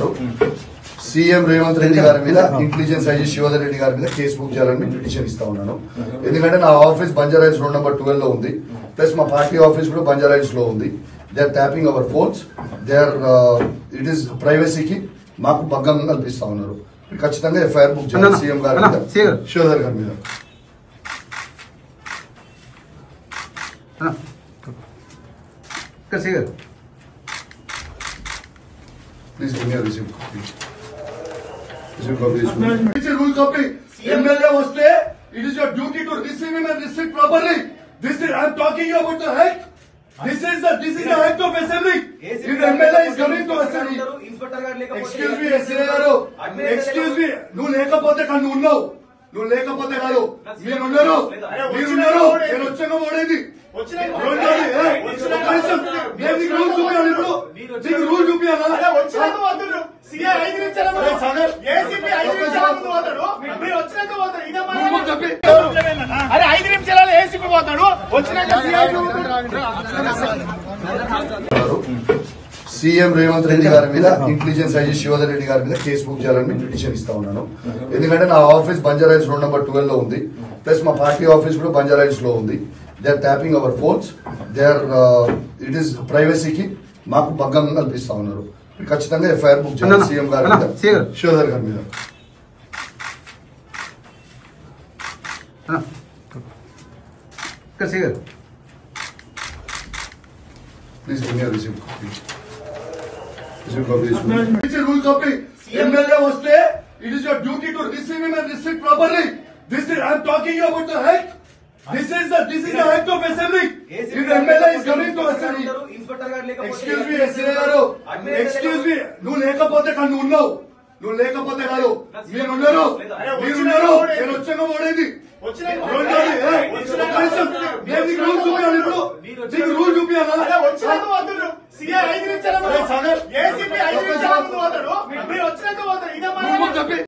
ఉన్నారు. సీఎం రేవంత్ రెడ్డి గారి మీద ఇంటెలిజెన్స్ ఐజీ శివధర్ రెడ్డి గారి మీద కేసు బుక్ చేయాలని పిటిషన్ ఇస్తా ఉన్నాను. ఎందుకంటే నా ఆఫీస్ బంజారాయిల్స్ రోడ్ నెంబర్ 12 లో ఉంది, ప్లస్ మా పార్టీ ఆఫీస్ కూడా బంజారాయిల్స్ లో ఉంది. They are tapping our phones, they are it is ప్రైవసీకి మాకు భంగం కల్పిస్తా ఉన్నారు. ఖచ్చితంగా ఎఫ్ఐఆర్ బుక్ చేయాలి సీఎం గారి మీద, శివధర్ గారి మీద. Please give me a receipt copy. Receipt copy is it's a rule copy. MLA vaste, it is your duty to receive him and receive properly. This is I am talking about the act. This is the act of assembly. If MLA is coming to assembly, excuse me, excuse me. నువ్వు లేకపోతే కానీ ఉన్నావు, నువ్వు లేకపోతే కాదు, మీరు ఉన్నారు, నేను వచ్చాక ఓడేది. రూల్ చూపించాలా? అరే 5 నిమిషాలలో ఏసీపీ పోతాడు, వచ్చినాక సీఎం రేవంత్ రెడ్డి గారి మీద ఇంటెలిజెన్స్ ఐజీ శివధర్ రెడ్డి గారి మీద కేసు బుక్ చేయాలని పిటిషన్ ఇస్తా ఉన్నాను. ఎందుకంటే నా ఆఫీస్ బంజారాయిల్స్ రోడ్ నెంబర్ 12 లో ఉంది, ప్లస్ మా పార్టీ ఆఫీస్ కూడా బంజారాయిల్స్ లో ఉంది. They are tapping our phones, they are it is ప్రైవసీకి మాకు భంగం కల్పిస్తా ఉన్నారు. ఖచ్చితంగా ఎఫ్ఐఆర్ బుక్ చేయాలి సీఎం గారి మీద, శివధర్ గారి మీద. Please give me a receipt copy. Receipt copy is it's a rule copy. MLA vaste, it is your duty to receive him and receive properly. This is I am talking about the act. This is the act of assembly. If MLA is coming to assembly, excuse me, excuse me. నువ్వు లేకపోతే కానీ ఉన్నావు, నువ్వు లేకపోతే కాదు, మీరు ఉన్నారు, నేను వచ్చాక ఓడేది. రూల్ చూపించాలా? ఏసీపీ 5 నిమిషాలకు పోతాడు, మీరు వచ్చినాక పోతాడు.